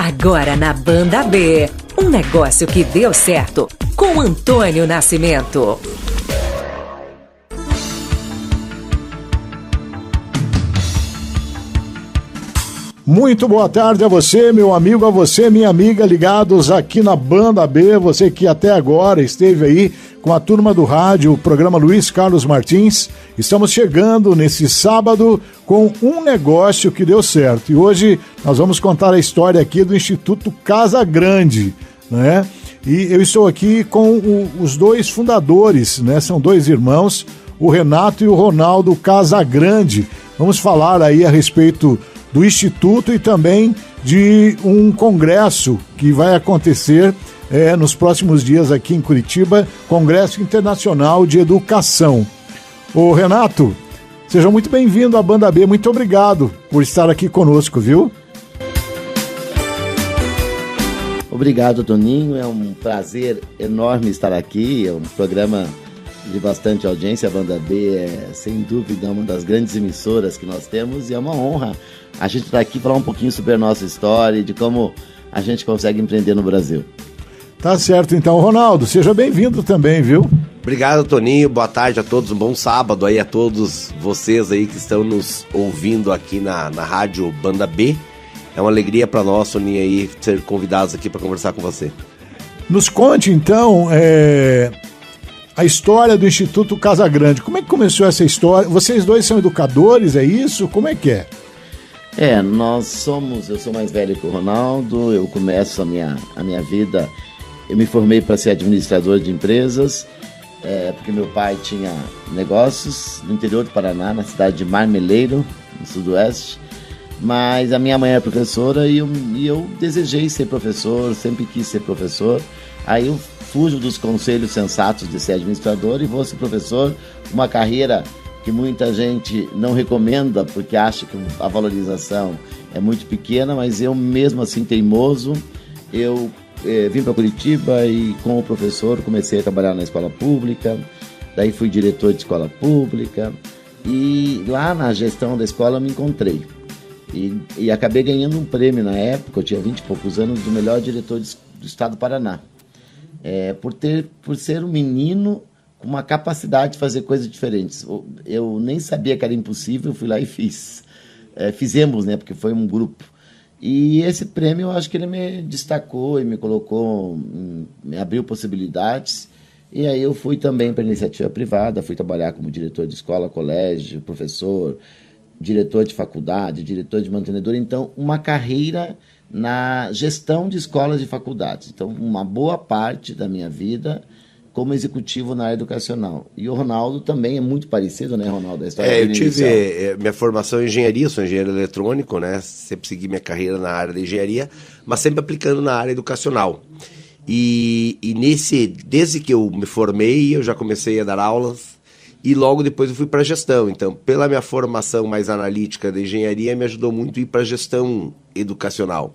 Agora na Banda B, um negócio que deu certo, com Antônio Nascimento. Muito boa tarde a você, meu amigo, a você, minha amiga, ligados aqui na Banda B, você que até agora esteve aí com a turma do rádio, o programa Luiz Carlos Martins. Estamos chegando nesse sábado com um negócio que deu certo. E hoje nós vamos contar a história aqui do Instituto Casa Grande, né? E eu estou aqui com os dois fundadores, né? São dois irmãos, o Renato e o Ronaldo Casagrande. Vamos falar aí a respeito do Instituto e também de um congresso que vai acontecer nos próximos dias aqui em Curitiba, Congresso Internacional de Educação. Ô Renato, seja muito bem-vindo à Banda B, muito obrigado por estar aqui conosco, viu? Obrigado, Toninho, é um prazer enorme estar aqui, é um programa de bastante audiência. A Banda B é, sem dúvida, uma das grandes emissoras que nós temos e é uma honra a gente estar aqui falar um pouquinho sobre a nossa história e de como a gente consegue empreender no Brasil. Tá certo, então, Ronaldo, seja bem-vindo também, viu? Obrigado, Toninho, boa tarde a todos, um bom sábado aí a todos vocês aí que estão nos ouvindo aqui na rádio Banda B. É uma alegria para nós, Toninho, aí, ser convidados aqui para conversar com você. Nos conte, então, a história do Instituto Casa Grande. Como é que começou essa história? Vocês dois são educadores, é isso? Como é que é? Eu sou mais velho que o Ronaldo, eu começo a minha vida, eu me formei para ser administrador de empresas, porque meu pai tinha negócios no interior do Paraná, na cidade de Marmeleiro, no sudoeste, mas a minha mãe era professora e eu desejei ser professor, sempre quis ser professor, aí eu fujo dos conselhos sensatos de ser administrador e vou ser professor, uma carreira que muita gente não recomenda porque acha que a valorização é muito pequena, mas eu mesmo assim teimoso, eu vim para Curitiba e como professor comecei a trabalhar na escola pública, daí fui diretor de escola pública e lá na gestão da escola eu me encontrei e acabei ganhando um prêmio na época, eu tinha 20 e poucos anos, do melhor diretor do estado do Paraná, por ser um menino com uma capacidade de fazer coisas diferentes. Eu nem sabia que era impossível, fui lá e fiz. Fizemos, né, porque foi um grupo. E esse prêmio, eu acho que ele me destacou e me colocou, me abriu possibilidades. E aí eu fui também para a iniciativa privada, fui trabalhar como diretor de escola, colégio, professor, diretor de faculdade, diretor de mantenedor. Então, uma carreira na gestão de escolas e faculdades. Então, uma boa parte da minha vida como executivo na área educacional. E o Ronaldo também é muito parecido, né, Ronaldo? A história eu tive minha formação em engenharia, sou engenheiro eletrônico, né? Sempre segui minha carreira na área da engenharia, mas sempre aplicando na área educacional. E desde que eu me formei, eu já comecei a dar aulas e logo depois eu fui para a gestão. Então, pela minha formação mais analítica da engenharia, me ajudou muito a ir para a gestão educacional.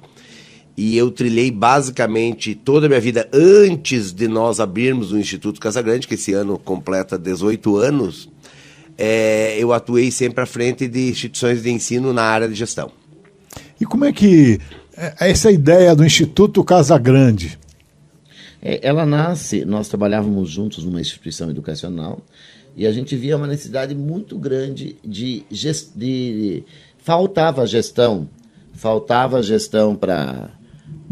E eu trilhei basicamente toda a minha vida antes de nós abrirmos o Instituto Casa Grande, que esse ano completa 18 anos, eu atuei sempre à frente de instituições de ensino na área de gestão. E como é que essa ideia do Instituto Casa Grande? Ela nasce, nós trabalhávamos juntos numa instituição educacional e a gente via uma necessidade muito grande faltava gestão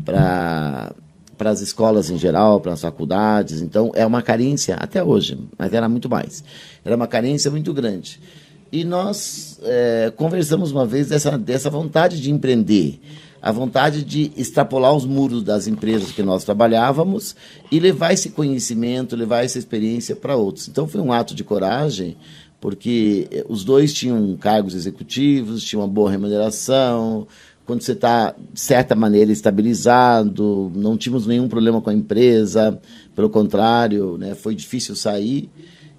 para as escolas em geral, para as faculdades. Então, é uma carência, até hoje, mas era muito mais. Era uma carência muito grande. E nós conversamos uma vez dessa vontade de empreender, a vontade de extrapolar os muros das empresas que nós trabalhávamos e levar esse conhecimento, levar essa experiência para outros. Então, foi um ato de coragem, porque os dois tinham cargos executivos, tinham uma boa remuneração. Quando você está, de certa maneira, estabilizado, não tínhamos nenhum problema com a empresa, pelo contrário, né, foi difícil sair.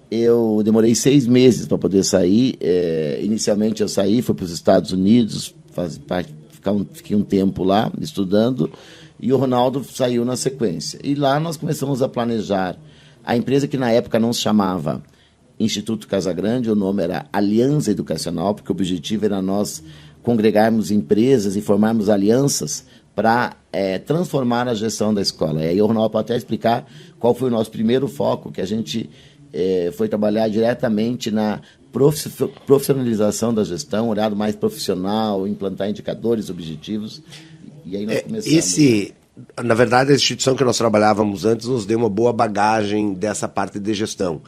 Eu demorei 6 meses para poder sair. Inicialmente eu saí, fui para os Estados Unidos, fiquei um tempo lá estudando, e o Ronaldo saiu na sequência. E lá nós começamos a planejar a empresa que na época não se chamava Instituto Casa Grande, o nome era Aliança Educacional, porque o objetivo era nós congregarmos empresas e formarmos alianças para transformar a gestão da escola. E aí o Ronaldo pode até explicar qual foi o nosso primeiro foco, que a gente foi trabalhar diretamente na profissionalização da gestão, olhado mais profissional, implantar indicadores, objetivos, e aí nós começamos... Na verdade, a instituição que nós trabalhávamos antes nos deu uma boa bagagem dessa parte de gestão.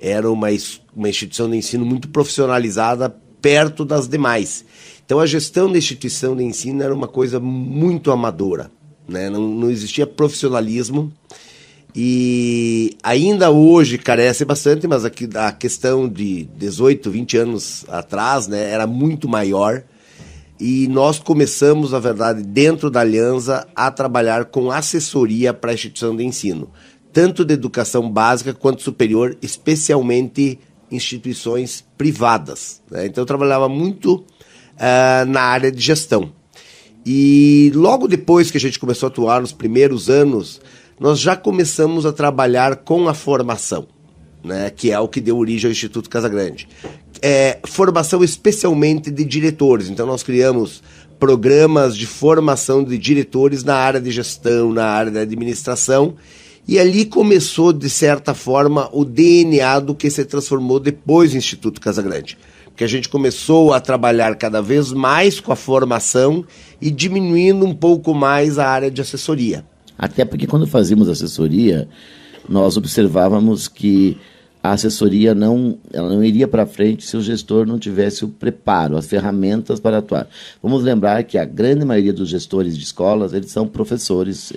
Era uma instituição de ensino muito profissionalizada perto das demais. Então, a gestão da instituição de ensino era uma coisa muito amadora, né? Não existia profissionalismo e ainda hoje carece bastante, mas a questão de 18, 20 anos atrás, né, era muito maior. E nós começamos, na verdade, dentro da Aliança, a trabalhar com assessoria para a instituição de ensino, tanto de educação básica quanto superior, especialmente instituições privadas, né? Então eu trabalhava muito na área de gestão. E logo depois que a gente começou a atuar, nos primeiros anos, nós já começamos a trabalhar com a formação, né, que é o que deu origem ao Instituto Casagrande. Formação especialmente de diretores. Então nós criamos programas de formação de diretores na área de gestão, na área da administração, e ali começou, de certa forma, o DNA do que se transformou depois no Instituto Casagrande. Porque a gente começou a trabalhar cada vez mais com a formação e diminuindo um pouco mais a área de assessoria. Até porque quando fazíamos assessoria, nós observávamos que a assessoria ela não iria para frente se o gestor não tivesse o preparo, as ferramentas para atuar. Vamos lembrar que a grande maioria dos gestores de escolas, eles são professores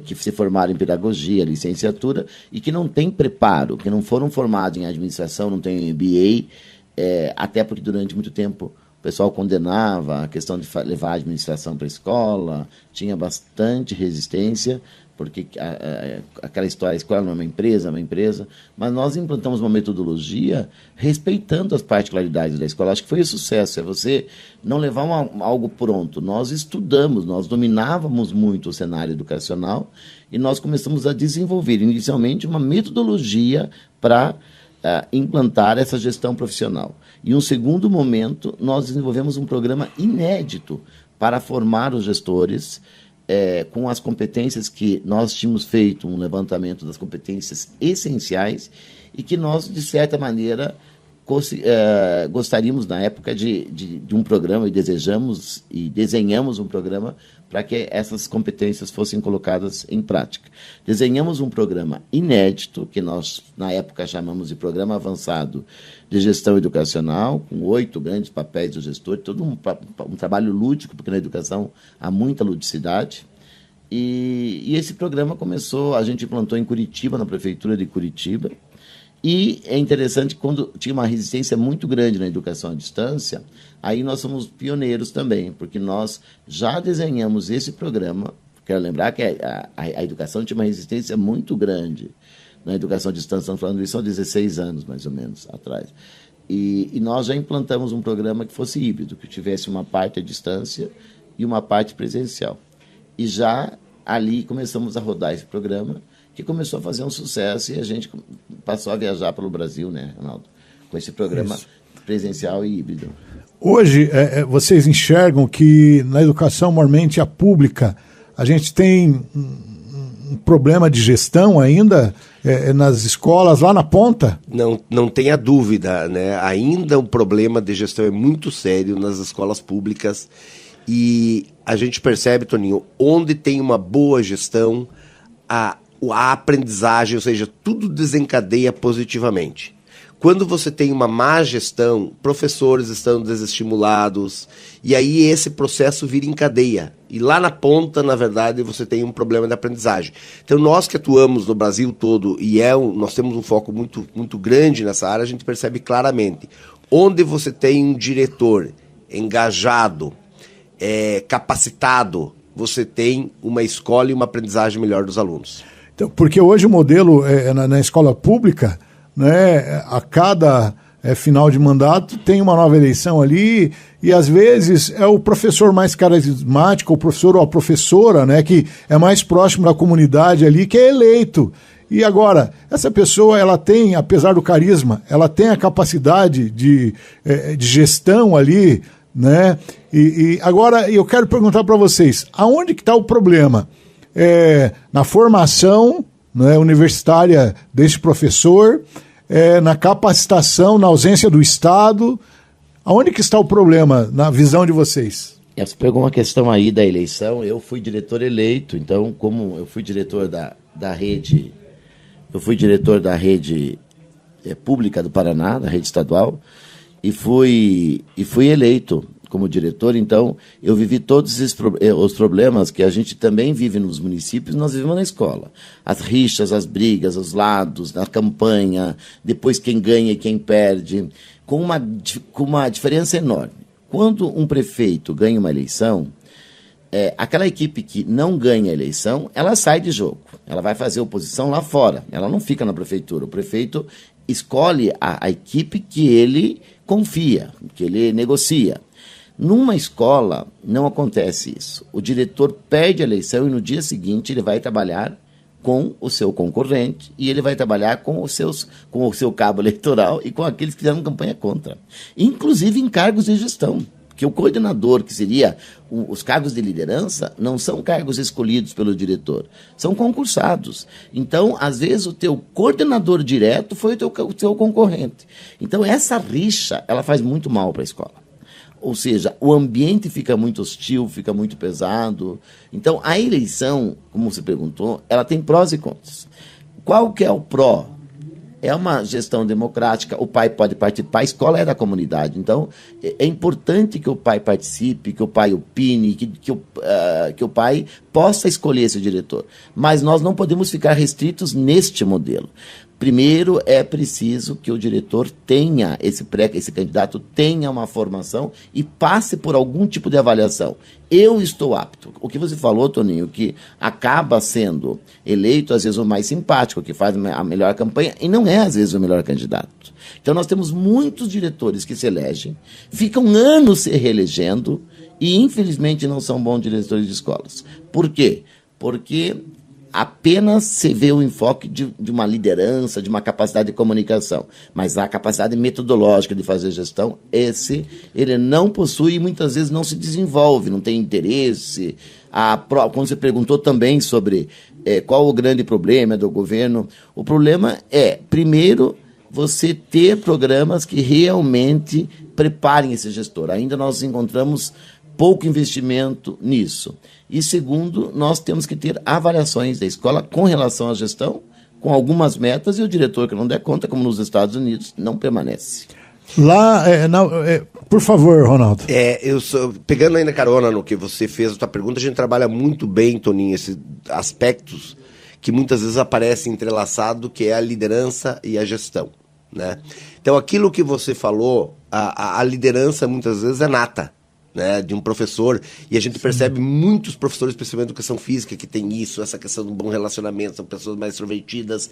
que se formaram em pedagogia, licenciatura, e que não têm preparo, que não foram formados em administração, não têm MBA, até porque durante muito tempo o pessoal condenava a questão de levar a administração para a escola, tinha bastante resistência, porque aquela história, a escola não é uma empresa, mas nós implantamos uma metodologia respeitando as particularidades da escola. Acho que foi o sucesso, é você não levar algo pronto. Nós estudamos, nós dominávamos muito o cenário educacional e nós começamos a desenvolver inicialmente uma metodologia para implantar essa gestão profissional. Em um segundo momento, nós desenvolvemos um programa inédito para formar os gestores com as competências que nós tínhamos feito, um levantamento das competências essenciais e que nós, de certa maneira, gostaríamos, na época, de um programa, e desejamos e desenhamos um programa para que essas competências fossem colocadas em prática. Desenhamos um programa inédito, que nós, na época, chamamos de Programa Avançado de Gestão Educacional, com 8 grandes papéis do gestor, todo um trabalho lúdico, porque na educação há muita ludicidade. E esse programa começou, a gente implantou em Curitiba, na Prefeitura de Curitiba, e é interessante que quando tinha uma resistência muito grande na educação à distância, aí nós somos pioneiros também, porque nós já desenhamos esse programa. Quero lembrar que a educação tinha uma resistência muito grande na educação à distância, estamos falando disso há 16 anos, mais ou menos, atrás. E nós já implantamos um programa que fosse híbrido, que tivesse uma parte à distância e uma parte presencial. E já ali começamos a rodar esse programa, que começou a fazer um sucesso e a gente passou a viajar pelo Brasil, né, Ronaldo? Com esse programa presencial e híbrido. Hoje, vocês enxergam que na educação, mormente a pública, a gente tem um problema de gestão ainda nas escolas, lá na ponta? Não tenha dúvida, né? Ainda o problema de gestão é muito sério nas escolas públicas e a gente percebe, Toninho, onde tem uma boa gestão, a aprendizagem, ou seja, tudo desencadeia positivamente. Quando você tem uma má gestão, professores estão desestimulados, e aí esse processo vira em cadeia. E lá na ponta, na verdade, você tem um problema de aprendizagem. Então, nós que atuamos no Brasil todo, e nós temos um foco muito, muito grande nessa área, a gente percebe claramente. Onde você tem um diretor engajado, capacitado, você tem uma escola e uma aprendizagem melhor dos alunos. Então, porque hoje o modelo na escola pública, né, a cada final de mandato tem uma nova eleição ali e às vezes é o professor mais carismático, o professor ou a professora, né, que é mais próximo da comunidade ali, que é eleito. E agora, essa pessoa, ela tem, apesar do carisma, ela tem a capacidade de gestão ali né? E agora eu quero perguntar para vocês, aonde que está o problema? Na formação, né, universitária desse professor, na capacitação, na ausência do Estado? Aonde que está o problema na visão de vocês? Você pegou uma questão aí da eleição. Eu fui diretor eleito, então, como eu fui diretor da rede, pública do Paraná, da rede estadual, e fui eleito como diretor, então eu vivi todos os problemas que a gente também vive nos municípios, nós vivemos na escola. As rixas, as brigas, os lados, na campanha, depois quem ganha e quem perde, com uma diferença enorme. Quando um prefeito ganha uma eleição, aquela equipe que não ganha a eleição, ela sai de jogo. Ela vai fazer oposição lá fora. Ela não fica na prefeitura. O prefeito escolhe a equipe que ele confia, que ele negocia. Numa escola, não acontece isso. O diretor perde a eleição e no dia seguinte ele vai trabalhar com o seu concorrente e ele vai trabalhar com o seu cabo eleitoral e com aqueles que fizeram campanha contra. Inclusive em cargos de gestão. Porque o coordenador, que seria os cargos de liderança, não são cargos escolhidos pelo diretor, são concursados. Então, às vezes, o teu coordenador direto foi o teu concorrente. Então, essa rixa, ela faz muito mal para a escola. Ou seja, o ambiente fica muito hostil, fica muito pesado. Então, a eleição, como você perguntou, ela tem prós e contras. Qual que é o pró? É uma gestão democrática, o pai pode participar, a escola é da comunidade. Então, é importante que o pai participe, que o pai opine, que o pai possa escolher esse diretor. Mas nós não podemos ficar restritos neste modelo. Primeiro, é preciso que o diretor tenha, esse candidato tenha uma formação e passe por algum tipo de avaliação. Eu estou apto. O que você falou, Toninho, que acaba sendo eleito, às vezes, o mais simpático, que faz a melhor campanha, e não é, às vezes, o melhor candidato. Então, nós temos muitos diretores que se elegem, ficam anos se reelegendo e, infelizmente, não são bons diretores de escolas. Por quê? Porque apenas se vê o enfoque de uma liderança, de uma capacidade de comunicação, mas a capacidade metodológica de fazer gestão, ele não possui e muitas vezes não se desenvolve, não tem interesse. Quando você perguntou também sobre qual o grande problema do governo, o problema é, primeiro, você ter programas que realmente preparem esse gestor. Ainda nós encontramos pouco investimento nisso. E segundo, nós temos que ter avaliações da escola com relação à gestão, com algumas metas, e o diretor que não der conta, como nos Estados Unidos, não permanece. Lá, por favor, Ronaldo. Pegando ainda carona no que você fez, a tua pergunta, a gente trabalha muito bem, Toninho, esses aspectos que muitas vezes aparecem entrelaçado, que é a liderança e a gestão, né? Então, aquilo que você falou, a liderança muitas vezes é nata, né, de um professor, e a gente percebe muitos professores, especialmente de educação física, que tem isso, essa questão do bom relacionamento, são pessoas mais extrovertidas,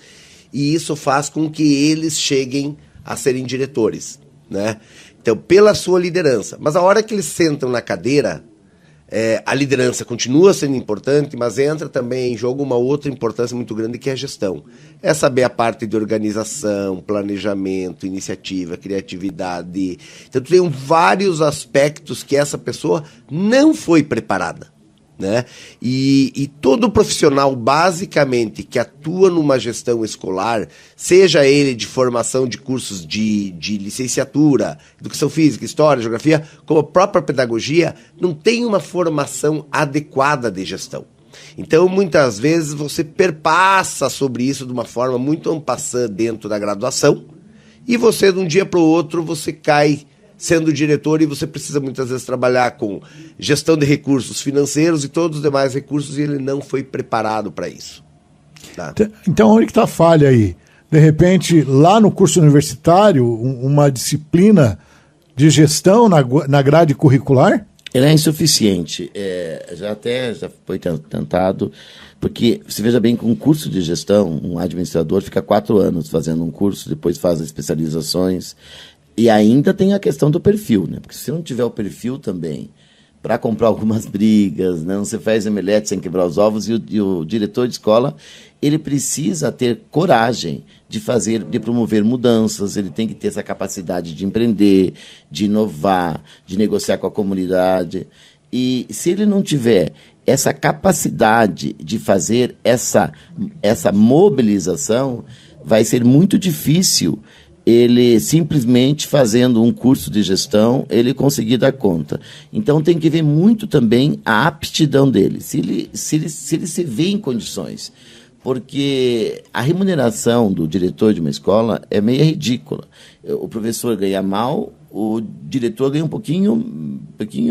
e isso faz com que eles cheguem a serem diretores, né? Então, pela sua liderança. Mas a hora que eles sentam na cadeira, a liderança continua sendo importante, mas entra também em jogo uma outra importância muito grande, que é a gestão. É saber a parte de organização, planejamento, iniciativa, criatividade. Então, tem vários aspectos que essa pessoa não foi preparada, né? E todo profissional, basicamente, que atua numa gestão escolar, seja ele de formação de cursos de licenciatura, educação física, história, geografia, como a própria pedagogia, não tem uma formação adequada de gestão. Então, muitas vezes, você perpassa sobre isso de uma forma muito en passant dentro da graduação, e você, de um dia para o outro, você cai sendo diretor, e você precisa muitas vezes trabalhar com gestão de recursos financeiros e todos os demais recursos, e ele não foi preparado para isso. Tá? Então, onde que está a falha aí? De repente, lá no curso universitário, uma disciplina de gestão na grade curricular? Ela é insuficiente. Já foi tentado, porque você veja bem que um curso de gestão, um administrador fica 4 anos fazendo um curso, depois faz as especializações. E ainda tem a questão do perfil, né? Porque se não tiver o perfil também para comprar algumas brigas, né? Não se faz omelete sem quebrar os ovos, e o diretor de escola, ele precisa ter coragem de promover mudanças, ele tem que ter essa capacidade de empreender, de inovar, de negociar com a comunidade. E se ele não tiver essa capacidade de fazer essa mobilização, vai ser muito difícil ele simplesmente fazendo um curso de gestão, ele conseguir dar conta. Então tem que ver muito também a aptidão dele, se ele se vê em condições. Porque a remuneração do diretor de uma escola é meio ridícula. O professor ganha mal, o diretor ganha um pouquinho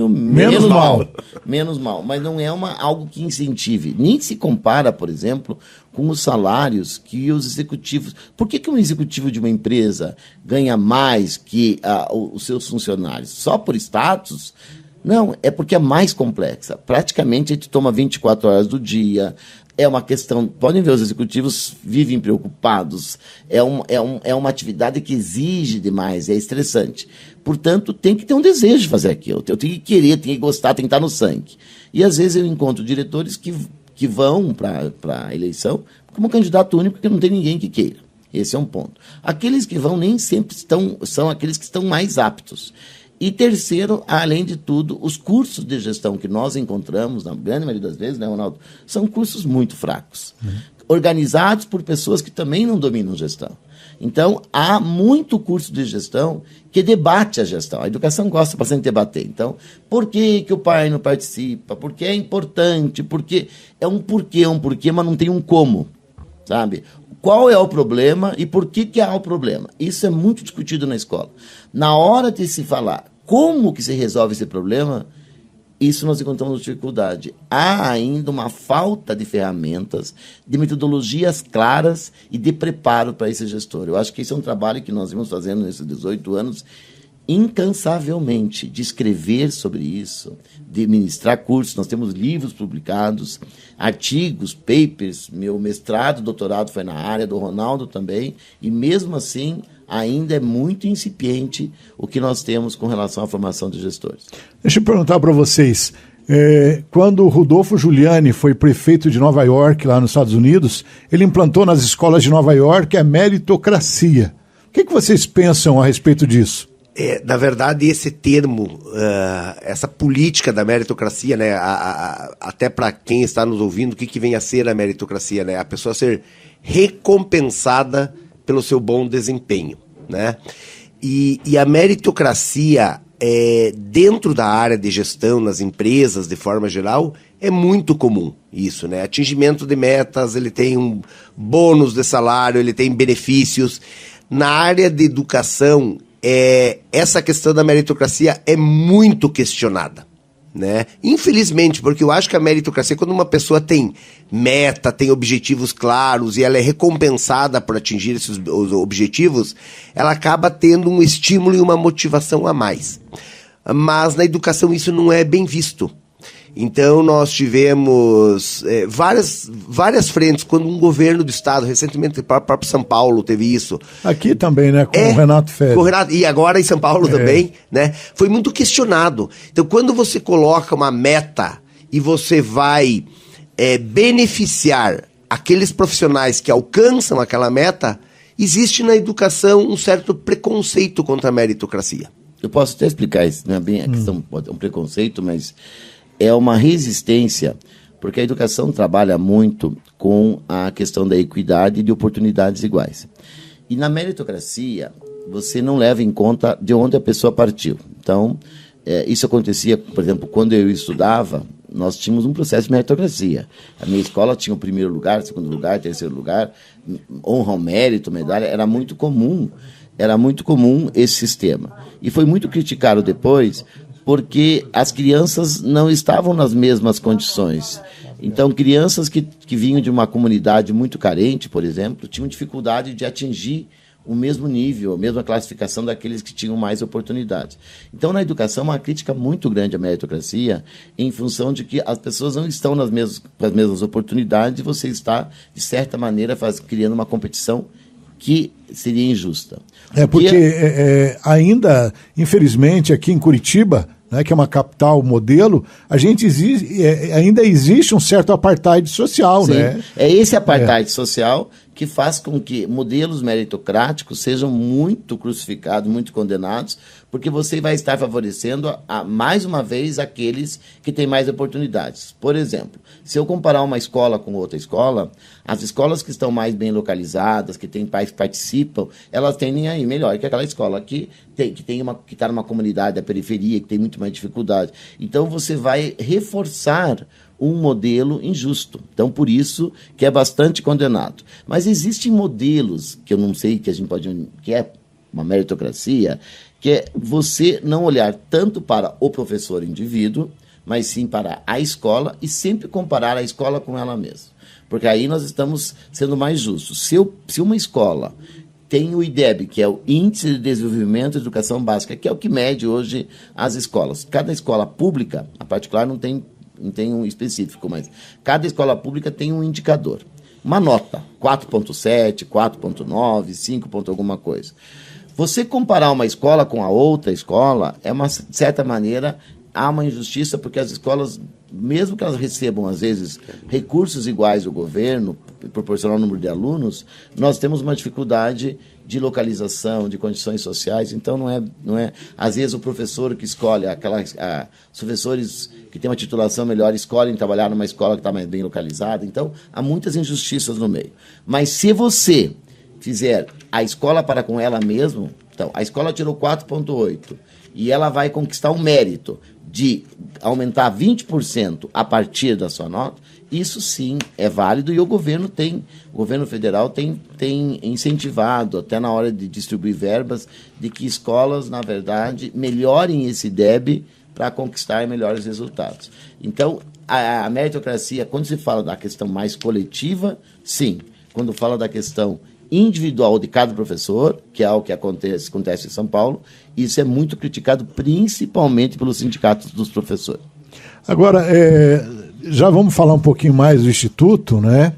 menos mal. Menos mal, mas não é algo que incentive. Nem se compara, por exemplo, com os salários que os executivos... Por que um executivo de uma empresa ganha mais que os seus funcionários? Só por status? Não, é porque é mais complexa. Praticamente a gente toma 24 horas do dia... É uma questão, podem ver, os executivos vivem preocupados, é uma atividade que exige demais, é estressante. Portanto, tem que ter um desejo de fazer aquilo, eu tenho que querer, tenho que gostar, tem que estar no sangue. E às vezes eu encontro diretores que vão para a eleição como candidato único, porque não tem ninguém que queira. Esse é um ponto. Aqueles que vão nem sempre são aqueles que estão mais aptos. E terceiro, além de tudo, os cursos de gestão que nós encontramos, na grande maioria das vezes, né, Ronaldo, são cursos muito fracos, organizados por pessoas que também não dominam gestão. Então, há muito curso de gestão que debate a gestão. A educação gosta bastante de debater. Então, por que o pai não participa? Por que é importante? Porque é um porquê, mas não tem um como, sabe? Qual é o problema e por que há o problema? Isso é muito discutido na escola. Na hora de se falar como que se resolve esse problema, isso nós encontramos dificuldade. Há ainda uma falta de ferramentas, de metodologias claras e de preparo para esse gestor. Eu acho que esse é um trabalho que nós vimos fazendo nesses 18 anos, incansavelmente, de escrever sobre isso, de ministrar cursos. Nós temos livros publicados, artigos, papers, meu mestrado, doutorado foi na área, do Ronaldo também, e mesmo assim ainda é muito incipiente o que nós temos com relação à formação de gestores. Deixa eu perguntar para vocês, quando o Rudolfo Giuliani foi prefeito de Nova York, lá nos Estados Unidos, ele implantou nas escolas de Nova York a meritocracia. O que vocês pensam a respeito disso? Na verdade, esse termo, essa política da meritocracia, né, até para quem está nos ouvindo, o que vem a ser a meritocracia? Né? A pessoa ser recompensada pelo seu bom desempenho. Né? E a meritocracia, dentro da área de gestão, nas empresas, de forma geral, é muito comum isso. Né? Atingimento de metas, ele tem um bônus de salário, ele tem benefícios. Na área de educação, essa questão da meritocracia é muito questionada, né? Infelizmente, porque eu acho que a meritocracia, quando uma pessoa tem meta, tem objetivos claros e ela é recompensada por atingir esses objetivos, ela acaba tendo um estímulo e uma motivação a mais. Mas na educação isso não é bem visto. Então nós tivemos várias frentes, quando um governo do estado, recentemente o próprio São Paulo teve isso. Aqui também, né, com o Renato Félix. E agora em São Paulo também, né, foi muito questionado. Então quando você coloca uma meta e você vai beneficiar aqueles profissionais que alcançam aquela meta, existe na educação um certo preconceito contra a meritocracia. Eu posso até explicar isso, não é bem a questão, é um preconceito, mas é uma resistência, porque a educação trabalha muito com a questão da equidade e de oportunidades iguais. E na meritocracia, você não leva em conta de onde a pessoa partiu. Então, isso acontecia, por exemplo, quando eu estudava, nós tínhamos um processo de meritocracia. A minha escola tinha o primeiro lugar, segundo lugar, terceiro lugar, honra ao mérito, medalha, era muito comum esse sistema. E foi muito criticado depois, porque as crianças não estavam nas mesmas condições. Então, crianças que vinham de uma comunidade muito carente, por exemplo, tinham dificuldade de atingir o mesmo nível, a mesma classificação daqueles que tinham mais oportunidades. Então, na educação, uma crítica muito grande à meritocracia, em função de que as pessoas não estão com as mesmas oportunidades e você está, de certa maneira, criando uma competição que seria injusta. Porque ainda, infelizmente, aqui em Curitiba, né, que é uma capital modelo, ainda existe um certo apartheid social. Sim, né? É esse apartheid social que faz com que modelos meritocráticos sejam muito crucificados, muito condenados, porque você vai estar favorecendo, mais uma vez, aqueles que têm mais oportunidades. Por exemplo, se eu comparar uma escola com outra escola, as escolas que estão mais bem localizadas, que têm pais que participam, elas tendem a ir melhor que aquela escola que está numa comunidade da periferia, que tem muito mais dificuldade. Então, você vai reforçar um modelo injusto. Então, por isso que é bastante condenado. Mas existem modelos, que eu não sei, que a gente pode... que é uma meritocracia, que é você não olhar tanto para o professor indivíduo, mas sim para a escola e sempre comparar a escola com ela mesma. Porque aí nós estamos sendo mais justos. Se uma escola tem o IDEB, que é o Índice de Desenvolvimento de Educação Básica, que é o que mede hoje as escolas. Cada escola pública, a particular não tem um específico, mas cada escola pública tem um indicador. Uma nota, 4.7, 4.9, 5 ponto alguma coisa. Você comparar uma escola com a outra escola, de certa maneira, há uma injustiça, porque as escolas, mesmo que elas recebam, às vezes, recursos iguais do governo, proporcional ao número de alunos, nós temos uma dificuldade de localização, de condições sociais. Então, não é às vezes, o professor que escolhe, os professores que têm uma titulação melhor escolhem trabalhar numa escola que está mais bem localizada. Então, há muitas injustiças no meio. Mas se você fizer a escola para com ela mesma, então, a escola tirou 4.8 e ela vai conquistar o mérito de aumentar 20% a partir da sua nota, isso sim é válido, e o governo federal tem incentivado, até na hora de distribuir verbas, de que escolas, na verdade, melhorem esse IDEB para conquistar melhores resultados. Então, a meritocracia, quando se fala da questão mais coletiva, sim. Quando fala da questão individual de cada professor, que é o que acontece em São Paulo, isso é muito criticado, principalmente pelos sindicatos dos professores. Agora, já vamos falar um pouquinho mais do Instituto, né?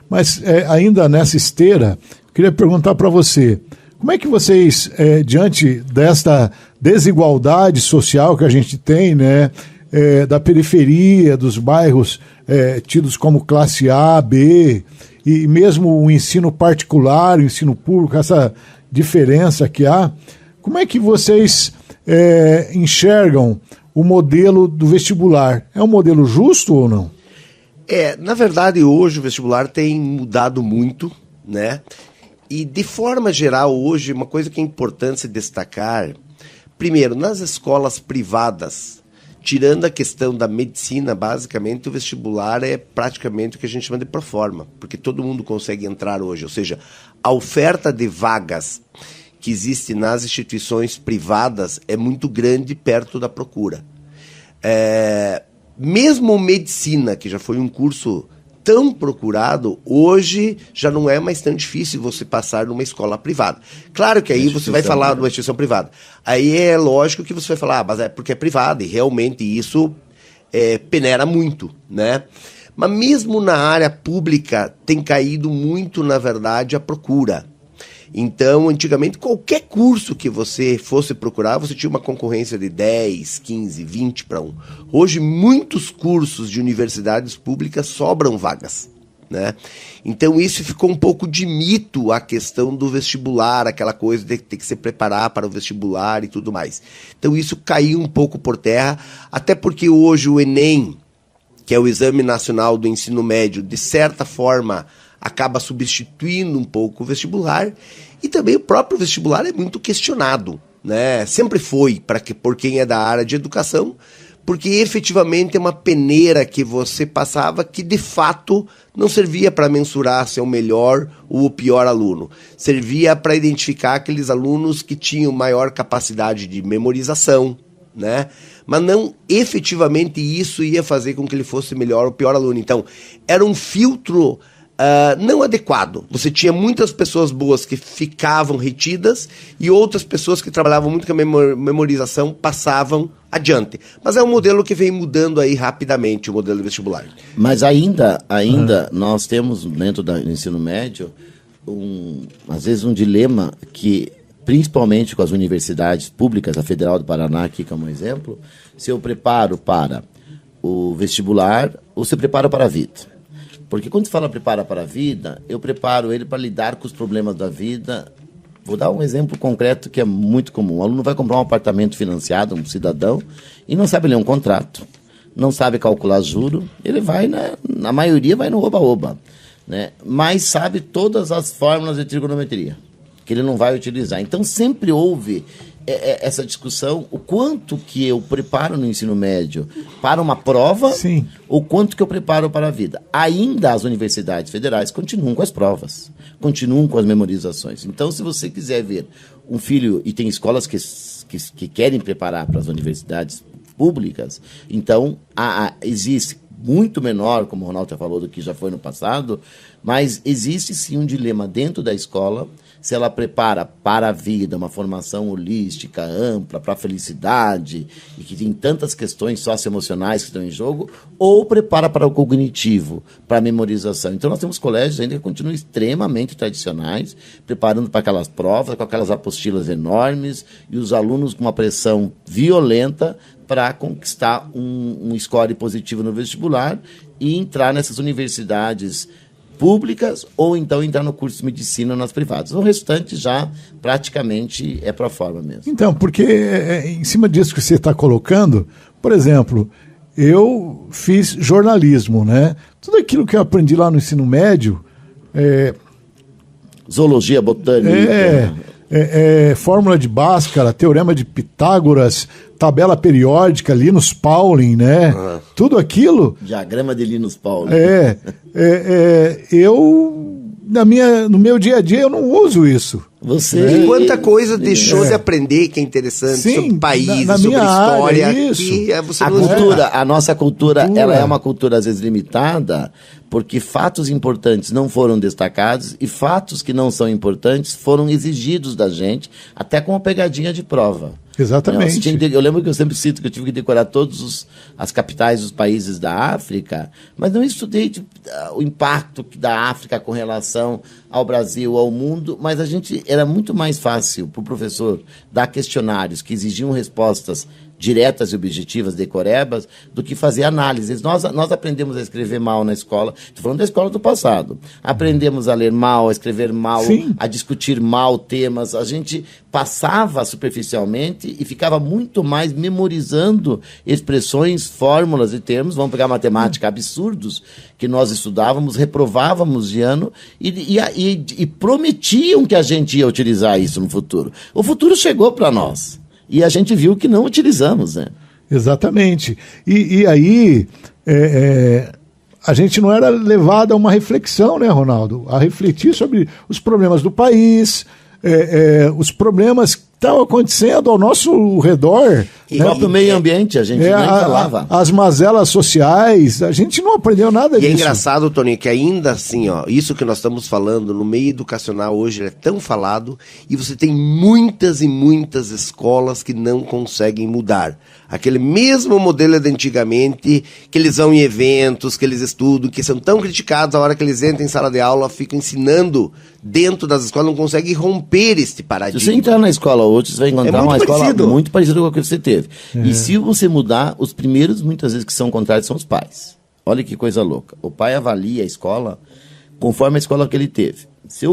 Mas ainda nessa esteira, queria perguntar para você, como é que vocês, diante desta desigualdade social que a gente tem, né, da periferia, dos bairros tidos como classe A, B, e mesmo o ensino particular, o ensino público, essa diferença que há, como é que vocês enxergam o modelo do vestibular? É um modelo justo ou não? Na verdade, hoje o vestibular tem mudado muito, né? E de forma geral, hoje, uma coisa que é importante se destacar, primeiro, nas escolas privadas, tirando a questão da medicina, basicamente, o vestibular é praticamente o que a gente chama de proforma, porque todo mundo consegue entrar hoje, ou seja, a oferta de vagas que existe nas instituições privadas é muito grande perto da procura. Mesmo medicina, que já foi um curso tão procurado, hoje já não é mais tão difícil você passar numa escola privada. Claro que aí você vai falar de uma instituição privada. Aí é lógico que você vai falar, mas é porque é privada, e realmente isso peneira muito, né? Mas mesmo na área pública tem caído muito, na verdade, a procura. Então, antigamente, qualquer curso que você fosse procurar, você tinha uma concorrência de 10, 15, 20 para 1. Hoje, muitos cursos de universidades públicas sobram vagas, né? Então, isso ficou um pouco de mito, a questão do vestibular, aquela coisa de ter que se preparar para o vestibular e tudo mais. Então, isso caiu um pouco por terra, até porque hoje o Enem, que é o Exame Nacional do Ensino Médio, de certa forma, acaba substituindo um pouco o vestibular, e também o próprio vestibular é muito questionado, né? Sempre foi por quem é da área de educação, porque efetivamente é uma peneira que você passava que de fato não servia para mensurar se é o melhor ou o pior aluno. Servia para identificar aqueles alunos que tinham maior capacidade de memorização, né? Mas não efetivamente isso ia fazer com que ele fosse melhor ou pior aluno. Então, era um filtro não adequado. Você tinha muitas pessoas boas que ficavam retidas e outras pessoas que trabalhavam muito com a memorização passavam adiante. Mas é um modelo que vem mudando aí rapidamente, o modelo vestibular. Mas ainda nós temos dentro do ensino médio às vezes um dilema que principalmente com as universidades públicas, a Federal do Paraná aqui como exemplo, se eu preparo para o vestibular ou se eu preparo para a vida. Porque quando se fala prepara para a vida, eu preparo ele para lidar com os problemas da vida. Vou dar um exemplo concreto que é muito comum. O aluno vai comprar um apartamento financiado, um cidadão, e não sabe ler um contrato, não sabe calcular juro, ele vai, na maioria, vai no oba-oba, né? Mas sabe todas as fórmulas de trigonometria, que ele não vai utilizar. Então, sempre houve essa discussão, o quanto que eu preparo no ensino médio para uma prova, Sim. o quanto que eu preparo para a vida. Ainda as universidades federais continuam com as provas, continuam com as memorizações. Então, se você quiser ver um filho, e tem escolas que querem preparar para as universidades públicas, então existe muito menor, como o Ronaldo já falou, do que já foi no passado, mas existe sim um dilema dentro da escola, se ela prepara para a vida uma formação holística, ampla, para a felicidade, e que tem tantas questões socioemocionais que estão em jogo, ou prepara para o cognitivo, para a memorização. Então nós temos colégios ainda que continuam extremamente tradicionais, preparando para aquelas provas, com aquelas apostilas enormes, e os alunos com uma pressão violenta para conquistar um score positivo no vestibular e entrar nessas universidades públicas ou então entrar no curso de medicina nas privadas. O restante já praticamente é pro forma mesmo. Então, porque em cima disso que você está colocando, por exemplo, eu fiz jornalismo, né? Tudo aquilo que eu aprendi lá no ensino médio... Zoologia, botânica... fórmula de Bhaskara, teorema de Pitágoras, tabela periódica, Linus Pauling, né? Tudo aquilo... Diagrama de Linus Pauling. Eu, no meu dia a dia, eu não uso isso. E quanta coisa deixou de aprender que é interessante, Sim, sobre países, na sobre minha história. área, isso. Que você A nossa cultura, ela é uma cultura às vezes limitada, porque fatos importantes não foram destacados e fatos que não são importantes foram exigidos da gente, até com uma pegadinha de prova. Exatamente. Eu lembro que eu sempre cito que eu tive que decorar todas as capitais dos países da África, mas não estudei o impacto da África com relação ao Brasil, ao mundo, mas era muito mais fácil para o professor dar questionários que exigiam respostas diretas e objetivas, decorebas, do que fazer análises. Nós aprendemos a escrever mal na escola, estou falando da escola do passado, aprendemos a ler mal, a escrever mal, Sim. a discutir mal temas, a gente passava superficialmente e ficava muito mais memorizando expressões, fórmulas e termos, vamos pegar matemática, absurdos, que nós estudávamos, reprovávamos de ano e prometiam que a gente ia utilizar isso no futuro. O futuro chegou para nós. E a gente viu que não utilizamos, né? Exatamente. E aí, a gente não era levado a uma reflexão, né, Ronaldo? A refletir sobre os problemas do país, os problemas que estavam acontecendo ao nosso redor. E próprio meio ambiente, a gente nem falava. As mazelas sociais, a gente não aprendeu nada disso. E é engraçado, Toninho, que ainda assim, isso que nós estamos falando no meio educacional hoje é tão falado e você tem muitas e muitas escolas que não conseguem mudar. Aquele mesmo modelo de antigamente, que eles vão em eventos, que eles estudam, que são tão criticados, a hora que eles entram em sala de aula, ficam ensinando dentro das escolas, não conseguem romper este paradigma. Se você entrar na escola hoje, você vai encontrar uma escola muito parecida com a que você teve. E se você mudar, os primeiros, muitas vezes, que são contrários são os pais. Olha que coisa louca. O pai avalia a escola conforme a escola que ele teve. Se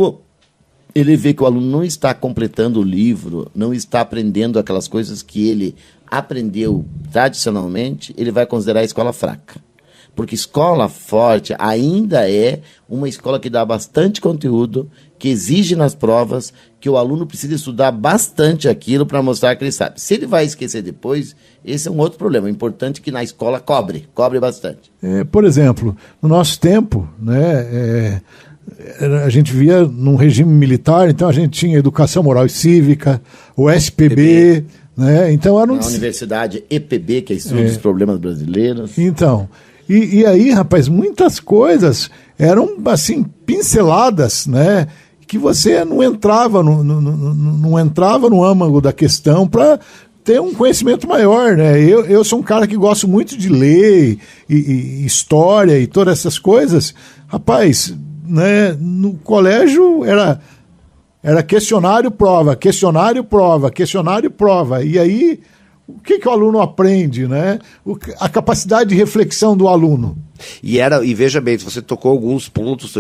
ele vê que o aluno não está completando o livro, não está aprendendo aquelas coisas que ele aprendeu tradicionalmente, ele vai considerar a escola fraca. Porque escola forte ainda é uma escola que dá bastante conteúdo, que exige nas provas, que o aluno precisa estudar bastante aquilo para mostrar que ele sabe. Se ele vai esquecer depois, esse é um outro problema. É importante que na escola cobre bastante. Por exemplo, no nosso tempo, né, a gente via num regime militar, então a gente tinha educação moral e cívica, o SPB, né? Então era a Universidade EPB, que é Estudo dos Problemas Brasileiros. Então, e aí, rapaz, muitas coisas eram assim pinceladas, né? Que você não entrava no âmago da questão para ter um conhecimento maior, né? Eu sou um cara que gosto muito de ler e história e todas essas coisas. Rapaz, né? No colégio era era questionário, prova, questionário, prova, questionário, prova. E aí, o que o aluno aprende, né? A capacidade de reflexão do aluno. E veja bem, você tocou alguns pontos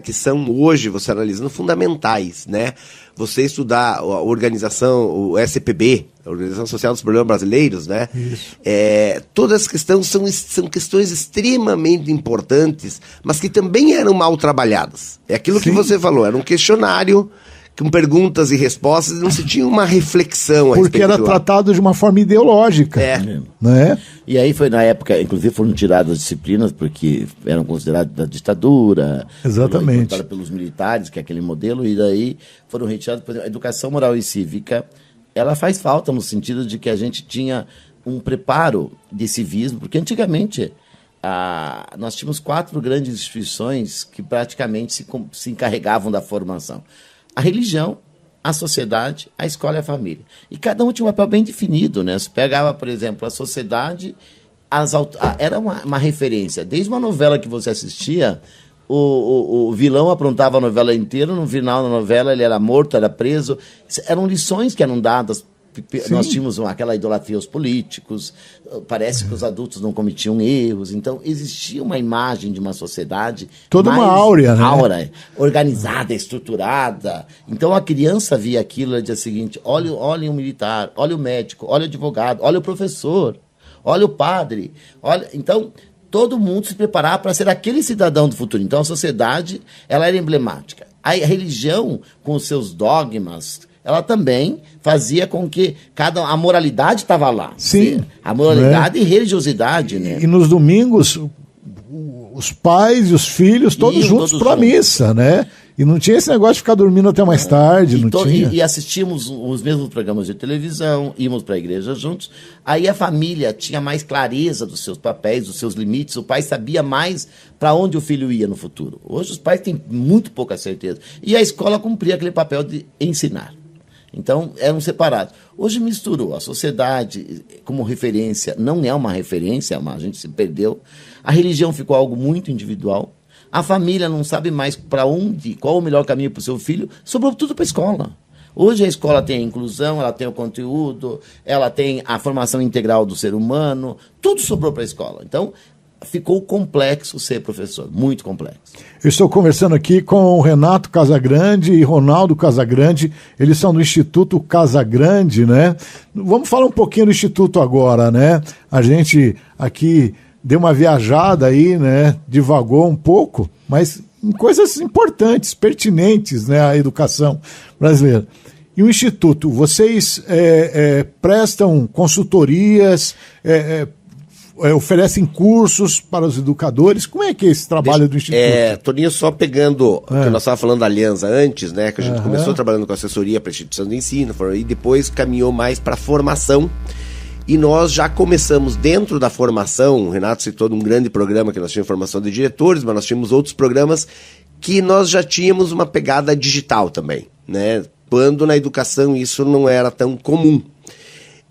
que são hoje, você analisando, fundamentais, né? Você estudar a organização, o SPB, a Organização Social dos Problemas Brasileiros, né? Todas as questões são questões extremamente importantes, mas que também eram mal trabalhadas. É aquilo que você falou, era um questionário com perguntas e respostas, e não se tinha uma reflexão. Porque era tratado de uma forma ideológica. Né? E aí foi na época, inclusive foram tiradas as disciplinas, porque eram consideradas da ditadura. Exatamente. Pelos militares, que é aquele modelo, e daí foram retiradas. Por exemplo, a educação moral e cívica, ela faz falta no sentido de que a gente tinha um preparo de civismo, porque antigamente nós tínhamos 4 grandes instituições que praticamente se encarregavam da formação. A religião, a sociedade, a escola e a família. E cada um tinha um papel bem definido, né? Você pegava, por exemplo, a sociedade, era uma referência. Desde uma novela que você assistia, o vilão aprontava a novela inteira, no final da novela ele era morto, era preso. Eram lições que eram dadas. Sim. Nós tínhamos aquela idolatria aos políticos, parece que os adultos não cometiam erros, então existia uma imagem de uma sociedade toda mais uma áurea, né? Organizada, estruturada. Então a criança via aquilo e dizia o seguinte: olha o militar, olha o médico, olha o advogado, olha o professor, olha o padre, então todo mundo se preparava para ser aquele cidadão do futuro. Então a sociedade, ela era emblemática. A religião, com os seus dogmas, ela também fazia com que a moralidade estava lá. Sim. A moralidade e religiosidade, né? E nos domingos, os pais e os filhos, todos juntos para a missa, né? E não tinha esse negócio de ficar dormindo até mais tarde, E assistíamos os mesmos programas de televisão, íamos para a igreja juntos. Aí a família tinha mais clareza dos seus papéis, dos seus limites. O pai sabia mais para onde o filho ia no futuro. Hoje os pais têm muito pouca certeza. E a escola cumpria aquele papel de ensinar. Então, eram separados. Hoje misturou. A sociedade, como referência, não é uma referência, a gente se perdeu. A religião ficou algo muito individual. A família não sabe mais para onde, qual o melhor caminho para o seu filho, sobrou tudo para a escola. Hoje a escola tem a inclusão, ela tem o conteúdo, ela tem a formação integral do ser humano, tudo sobrou para a escola. Então, ficou complexo ser professor, muito complexo. Eu estou conversando aqui com o Renato Casagrande e Ronaldo Casagrande, eles são do Instituto Casagrande, né? Vamos falar um pouquinho do Instituto agora, né? A gente aqui deu uma viajada aí, né? Divagou um pouco, mas em coisas importantes, pertinentes, né? À educação brasileira. E o Instituto, vocês prestam consultorias, oferecem cursos para os educadores. Como é que é esse trabalho do Instituto? Toninho, só pegando o que nós estávamos falando da aliança antes, né? Que a gente começou trabalhando com assessoria para instituição de ensino, e depois caminhou mais para a formação. E nós já começamos dentro da formação, o Renato citou um grande programa que nós tínhamos formação de diretores, mas nós tínhamos outros programas que nós já tínhamos uma pegada digital também, né? Quando na educação isso não era tão comum.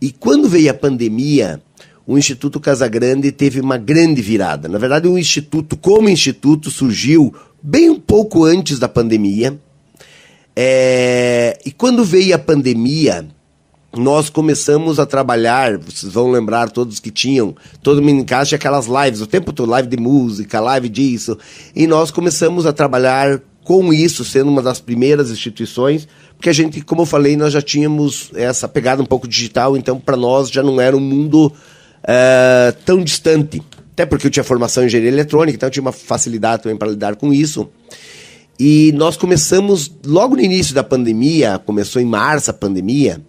E quando veio a pandemia, o Instituto Casagrande teve uma grande virada. Na verdade, o Instituto, como Instituto, surgiu bem um pouco antes da pandemia. E quando veio a pandemia, nós começamos a trabalhar, vocês vão lembrar todos que tinham, todo mundo em casa tinha aquelas lives, o tempo todo, live de música, live disso, e nós começamos a trabalhar com isso, sendo uma das primeiras instituições, porque a gente, como eu falei, nós já tínhamos essa pegada um pouco digital, então para nós já não era um mundo tão distante, até porque eu tinha formação em engenharia eletrônica, então eu tinha uma facilidade também para lidar com isso. E nós começamos, logo no início da pandemia, começou em março a pandemia,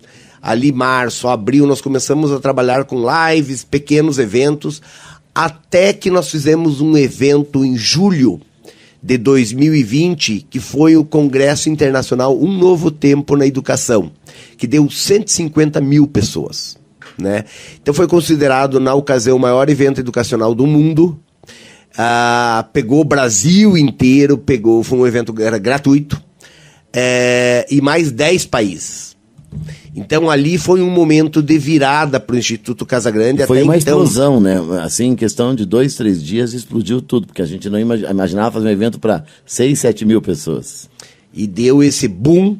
ali março, abril, nós começamos a trabalhar com lives, pequenos eventos, até que nós fizemos um evento em julho de 2020, que foi o Congresso Internacional Um Novo Tempo na Educação, que deu 150 mil pessoas, né? Então foi considerado, na ocasião, o maior evento educacional do mundo. Pegou o Brasil inteiro, foi um evento que era gratuito, e mais 10 países. Então ali foi um momento de virada para o Instituto Casagrande. Foi uma explosão, né? Assim, em questão de 2, 3 dias explodiu tudo, porque a gente não imaginava fazer um evento para 6, 7 mil pessoas. e deu esse boom.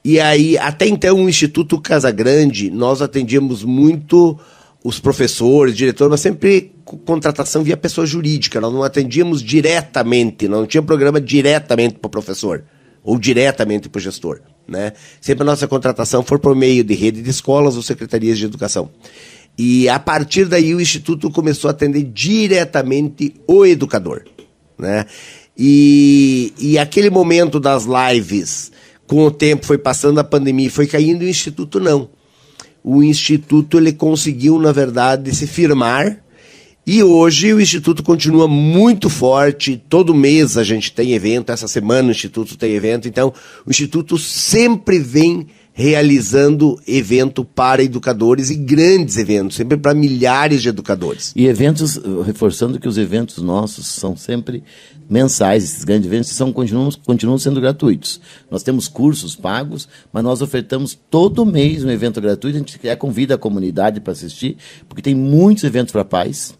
E aí, até então, o Instituto Casagrande, nós atendíamos muito os professores, diretores, mas sempre com contratação via pessoa jurídica. Nós não atendíamos diretamente, não tinha programa diretamente para o professor ou diretamente para o gestor, né? Sempre a nossa contratação foi por meio de rede de escolas ou secretarias de educação. E a partir daí o Instituto começou a atender diretamente o educador, né? E aquele momento das lives, com o tempo foi passando a pandemia, foi caindo, o Instituto não. O Instituto ele conseguiu, na verdade, se firmar, e hoje o Instituto continua muito forte. Todo mês a gente tem evento, essa semana o Instituto tem evento, então o Instituto sempre vem realizando evento para educadores e grandes eventos, sempre para milhares de educadores. E eventos, reforçando que os eventos nossos são sempre mensais, esses grandes eventos continuam sendo gratuitos. Nós temos cursos pagos, mas nós ofertamos todo mês um evento gratuito, a gente convida a comunidade para assistir, porque tem muitos eventos para pais.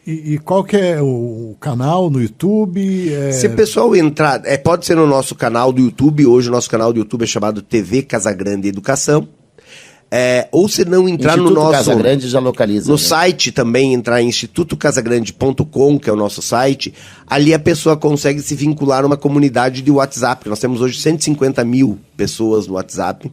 E qual que é o canal no YouTube? Se o pessoal entrar, pode ser no nosso canal do YouTube. Hoje o nosso canal do YouTube é chamado TV Casagrande Educação. Ou se não entrar Instituto no nosso... Casagrande já localiza. No site também, entrar em institutocasagrande.com, que é o nosso site. Ali a pessoa consegue se vincular a uma comunidade de WhatsApp. Nós temos hoje 150 mil pessoas no WhatsApp.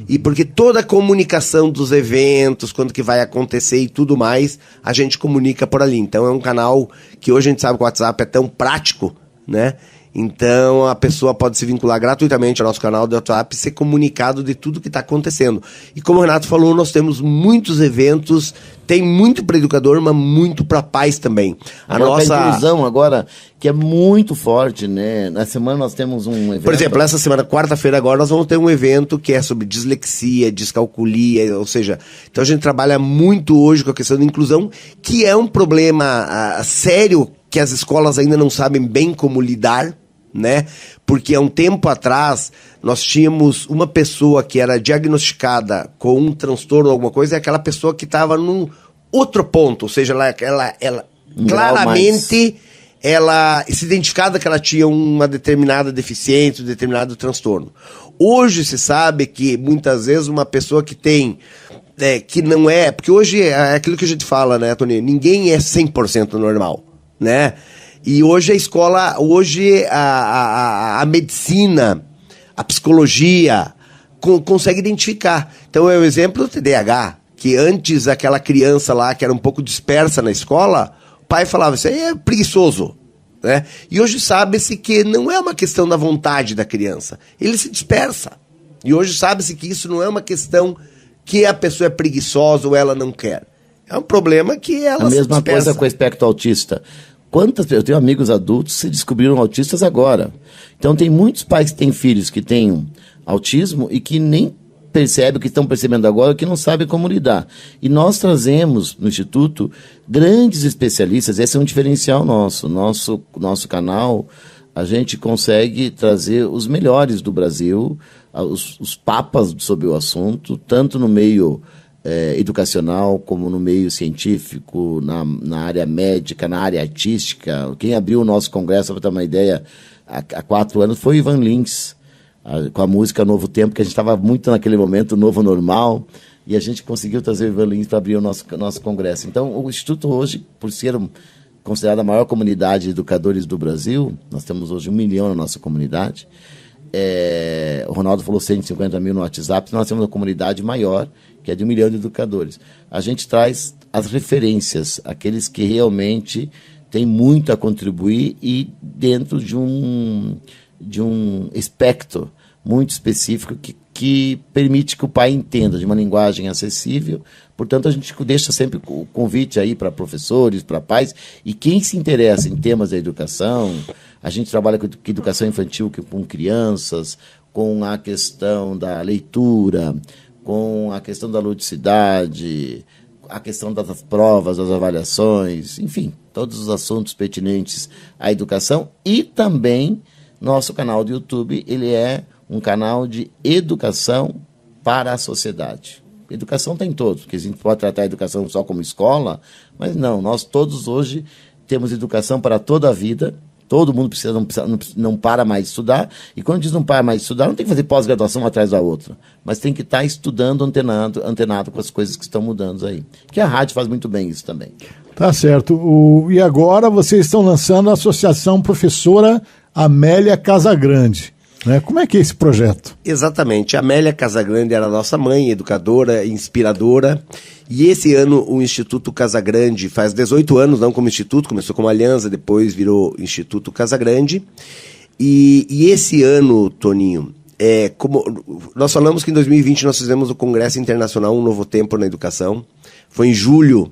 E porque toda a comunicação dos eventos, quando que vai acontecer e tudo mais, a gente comunica por ali. Então é um canal que hoje a gente sabe que o WhatsApp é tão prático, né? Então a pessoa pode se vincular gratuitamente ao nosso canal do WhatsApp e ser comunicado de tudo que está acontecendo. E como o Renato falou, nós temos muitos eventos, tem muito para educador, mas muito para pais também. A inclusão agora, que é muito forte, né? Na semana nós temos um evento... Por exemplo, essa semana, quarta-feira agora, nós vamos ter um evento que é sobre dislexia, descalculia, ou seja, então a gente trabalha muito hoje com a questão da inclusão, que é um problema sério que as escolas ainda não sabem bem como lidar, né? Porque há um tempo atrás nós tínhamos uma pessoa que era diagnosticada com um transtorno ou alguma coisa, e aquela pessoa que estava num outro ponto, ou seja, ela claramente ela se identificava que ela tinha uma determinada deficiência, um determinado transtorno. Hoje se sabe que muitas vezes uma pessoa que tem que não é, porque hoje é aquilo que a gente fala, né, Tony? Ninguém é 100% normal, né? E hoje a escola, hoje a medicina, a psicologia consegue identificar. Então é o exemplo do TDAH, que antes aquela criança lá que era um pouco dispersa na escola, o pai falava, isso aí é preguiçoso, né? E hoje sabe-se que não é uma questão da vontade da criança, ele se dispersa. E hoje sabe-se que isso não é uma questão que a pessoa é preguiçosa ou ela não quer. É um problema que ela se dispersa. A mesma coisa com o espectro autista. Eu tenho amigos adultos que se descobriram autistas agora. Então tem muitos pais que têm filhos que têm autismo e que nem percebem o que estão percebendo agora, que não sabem como lidar. E nós trazemos no Instituto grandes especialistas, esse é um diferencial nosso. Nosso canal, a gente consegue trazer os melhores do Brasil, os papas sobre o assunto, tanto no meio educacional, como no meio científico, na área médica, na área artística. Quem abriu o nosso congresso, para ter uma ideia, há 4 anos, foi o Ivan Lins, com a música Novo Tempo, que a gente estava muito naquele momento, Novo Normal, e a gente conseguiu trazer o Ivan Lins para abrir o nosso congresso. Então, o Instituto hoje, por ser considerada a maior comunidade de educadores do Brasil, nós temos hoje 1 milhão na nossa comunidade. O Ronaldo falou 150 mil no WhatsApp, nós temos uma comunidade maior, que é de 1 milhão de educadores. A gente traz as referências, aqueles que realmente têm muito a contribuir e dentro de um espectro muito específico que permite que o pai entenda de uma linguagem acessível. Portanto, a gente deixa sempre o convite aí para professores, para pais, e quem se interessa em temas da educação. A gente trabalha com educação infantil com crianças, com a questão da leitura, com a questão da ludicidade, a questão das provas, das avaliações, enfim, todos os assuntos pertinentes à educação. E também nosso canal do YouTube, ele é um canal de educação para a sociedade. Educação tem todos, porque a gente pode tratar a educação só como escola, mas não, nós todos hoje temos educação para toda a vida, Todo mundo não para mais de estudar. E quando diz não para mais de estudar, não tem que fazer pós-graduação uma atrás da outra. Mas tem que estar estudando, antenado com as coisas que estão mudando aí. Que a rádio faz muito bem isso também. Tá certo. E agora vocês estão lançando a Associação Professora Amélia Casagrande. Né? Como é que é esse projeto? Exatamente. A Amélia Casagrande era nossa mãe, educadora, inspiradora. E esse ano o Instituto Casagrande faz 18 anos, não como instituto, começou como aliança, depois virou Instituto Casagrande. E esse ano, Toninho, como nós falamos que em 2020 nós fizemos o Congresso Internacional Um Novo Tempo na Educação. Foi em julho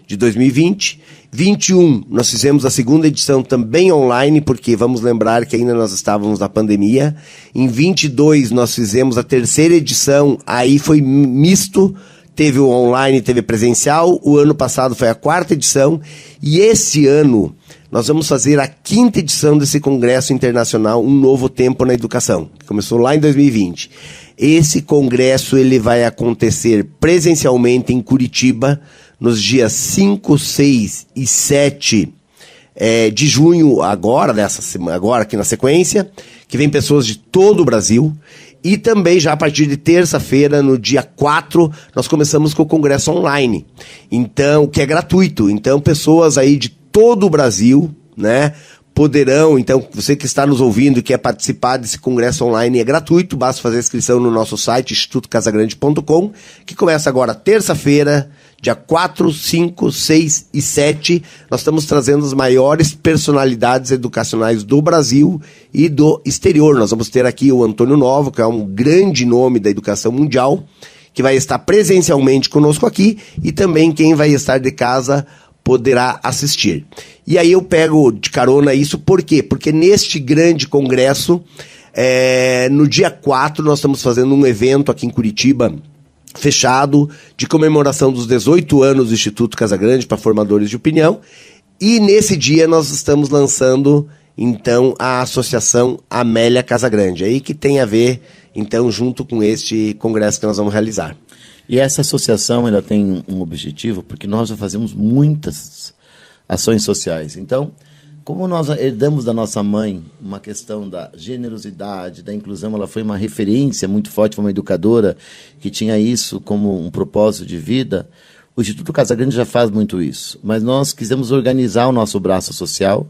de 2020. 21, nós fizemos a segunda edição também online, porque vamos lembrar que ainda nós estávamos na pandemia. Em 22, nós fizemos a terceira edição, aí foi misto, teve o online, teve presencial. O ano passado foi a quarta edição. E esse ano, nós vamos fazer a quinta edição desse Congresso Internacional Um Novo Tempo na Educação, que começou lá em 2020. Esse congresso ele vai acontecer presencialmente em Curitiba, nos dias 5, 6 e 7 de junho, agora aqui na sequência, que vem pessoas de todo o Brasil. E também já a partir de terça-feira, no dia 4, nós começamos com o congresso online, então, que é gratuito. Então, pessoas aí de todo o Brasil, né, poderão, então, você que está nos ouvindo e quer participar desse congresso online, é gratuito, basta fazer a inscrição no nosso site, institutocasagrande.com, que começa agora terça-feira, dia 4, 5, 6 e 7, nós estamos trazendo as maiores personalidades educacionais do Brasil e do exterior. Nós vamos ter aqui o Antônio Novo, que é um grande nome da educação mundial, que vai estar presencialmente conosco aqui, e também quem vai estar de casa poderá assistir. E aí eu pego de carona isso, por quê? Porque neste grande congresso, no dia 4, nós estamos fazendo um evento aqui em Curitiba, fechado, de comemoração dos 18 anos do Instituto Casagrande para formadores de opinião, e nesse dia nós estamos lançando, então, a Associação Amélia Casagrande, aí que tem a ver, então, junto com este congresso que nós vamos realizar. E essa associação, ela tem um objetivo, porque nós já fazemos muitas ações sociais. Então, como nós herdamos da nossa mãe uma questão da generosidade, da inclusão, ela foi uma referência muito forte, foi uma educadora que tinha isso como um propósito de vida. O Instituto Casagrande já faz muito isso, mas nós quisemos organizar o nosso braço social,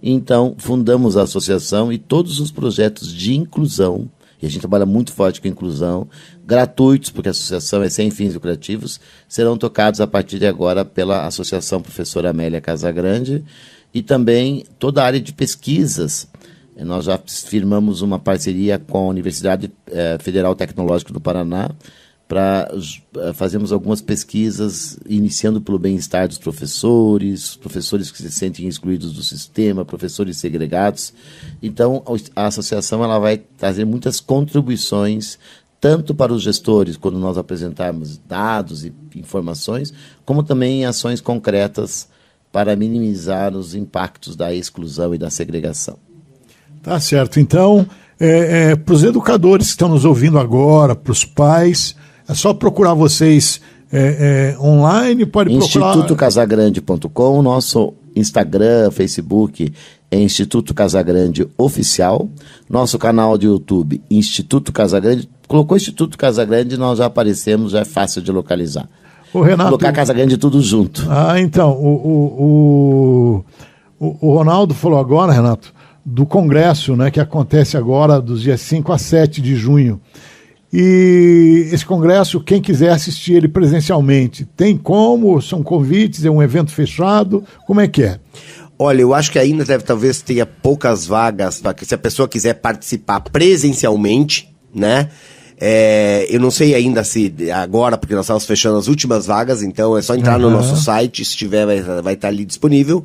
então fundamos a associação e todos os projetos de inclusão, e a gente trabalha muito forte com inclusão, gratuitos, porque a associação é sem fins lucrativos, serão tocados a partir de agora pela Associação Professora Amélia Casagrande. E também toda a área de pesquisas. Nós já firmamos uma parceria com a Universidade Federal Tecnológica do Paraná para fazermos algumas pesquisas, iniciando pelo bem-estar dos professores que se sentem excluídos do sistema, professores segregados. Então, a associação ela vai trazer muitas contribuições, tanto para os gestores, quando nós apresentarmos dados e informações, como também em ações concretas para minimizar os impactos da exclusão e da segregação. Tá certo. Então, para os educadores que estão nos ouvindo agora, para os pais, é só procurar vocês online, pode procurar... institutocasagrande.com, nosso Instagram, Facebook é Instituto Casagrande Oficial, nosso canal de YouTube, Instituto Casagrande. Colocou Instituto Casagrande, nós já aparecemos, já é fácil de localizar. O Renato... Colocar Casagrande tudo junto. Então, o Ronaldo falou agora, Renato, do congresso, né, que acontece agora dos dias 5 a 7 de junho. E esse congresso, quem quiser assistir ele presencialmente, tem como? São convites? É um evento fechado? Como é que é? Olha, eu acho que ainda talvez tenha poucas vagas, para que se a pessoa quiser participar presencialmente, né? Eu não sei ainda se agora, porque nós estamos fechando as últimas vagas, então é só entrar no nosso site, se tiver vai estar ali disponível,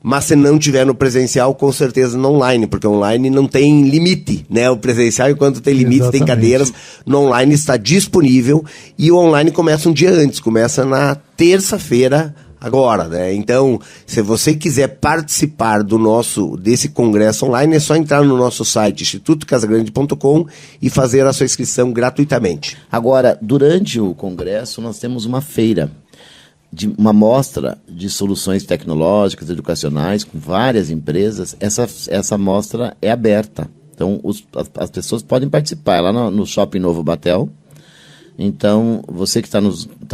mas se não tiver no presencial, com certeza no online, porque online não tem limite, né? O presencial, enquanto tem limite, exatamente, tem cadeiras, no online está disponível, e o online começa um dia antes, começa na terça-feira agora, né? Então, se você quiser participar desse congresso online, é só entrar no nosso site, institutocasagrande.com, e fazer a sua inscrição gratuitamente. Agora, durante o congresso, nós temos uma feira. de uma amostra de soluções tecnológicas, educacionais, com várias empresas. Essa amostra é aberta. Então, as pessoas podem participar lá no Shopping Novo Batel. Então, você que está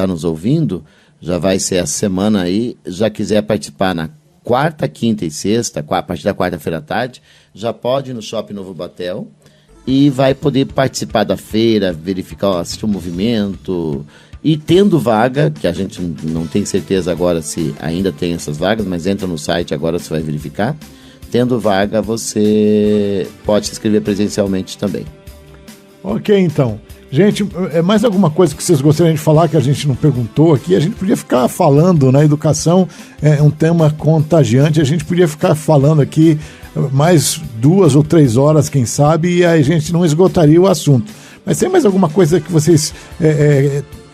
nos ouvindo, já vai ser essa semana aí, já quiser participar na quarta, quinta e sexta, a partir da quarta-feira à tarde, já pode ir no Shopping Novo Batel e vai poder participar da feira, verificar, assistir o movimento. E tendo vaga, que a gente não tem certeza agora se ainda tem essas vagas, mas entra no site agora, você vai verificar. Tendo vaga, você pode se inscrever presencialmente também. Ok, então. Gente, mais alguma coisa que vocês gostariam de falar que a gente não perguntou aqui? A gente podia ficar falando, né? Educação é um tema contagiante, a gente podia ficar falando aqui mais 2 ou 3 horas, quem sabe, e a gente não esgotaria o assunto. Mas tem mais alguma coisa que vocês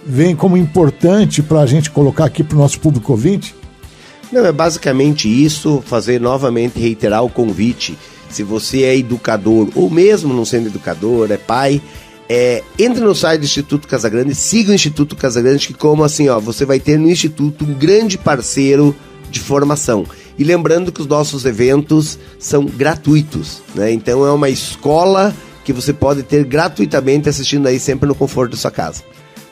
veem como importante para a gente colocar aqui para o nosso público ouvinte? Não, é basicamente isso, reiterar o convite. Se você é educador, ou mesmo não sendo educador, é pai, entre no site do Instituto Casagrande, siga o Instituto Casagrande, que como assim, você vai ter no Instituto um grande parceiro de formação. E lembrando que os nossos eventos são gratuitos, né? Então é uma escola que você pode ter gratuitamente assistindo aí sempre no conforto da sua casa.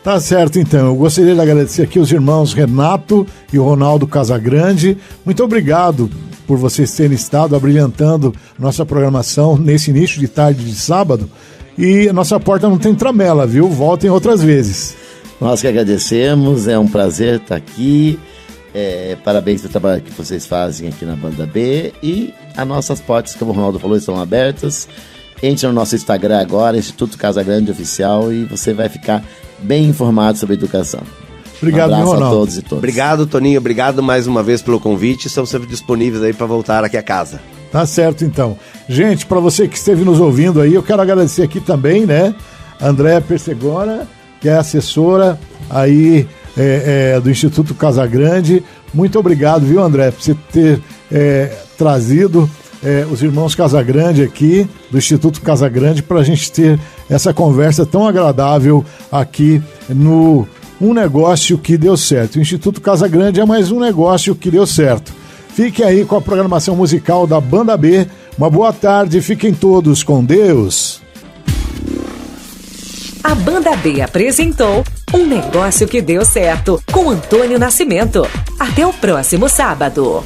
Tá certo, então. Eu gostaria de agradecer aqui os irmãos Renato e o Ronaldo Casagrande. Muito obrigado por vocês terem estado abrilhantando nossa programação nesse início de tarde de sábado. E a nossa porta não tem tramela, viu? Voltem outras vezes. Nós que agradecemos, é um prazer estar aqui. Parabéns pelo trabalho que vocês fazem aqui na Banda B. E as nossas portas, como o Ronaldo falou, estão abertas. Entre no nosso Instagram agora, Instituto Casagrande Oficial, e você vai ficar bem informado sobre educação. Obrigado, um abraço Ronaldo. a todos e todas. Obrigado, Toninho. Obrigado mais uma vez pelo convite. Estamos sempre disponíveis aí para voltar aqui a casa. Tá certo, então. Gente, para você que esteve nos ouvindo aí, eu quero agradecer aqui também, né? Andréa Persegona, que é assessora aí do Instituto Casagrande. Muito obrigado, viu, André, por você ter trazido os irmãos Casagrande aqui, do Instituto Casagrande, para a gente ter essa conversa tão agradável aqui no Um Negócio que Deu Certo. O Instituto Casagrande é mais um negócio que deu certo. Fiquem aí com a programação musical da Banda B. Uma boa tarde, fiquem todos com Deus. A Banda B apresentou Um Negócio que Deu Certo, com Antônio Nascimento. Até o próximo sábado.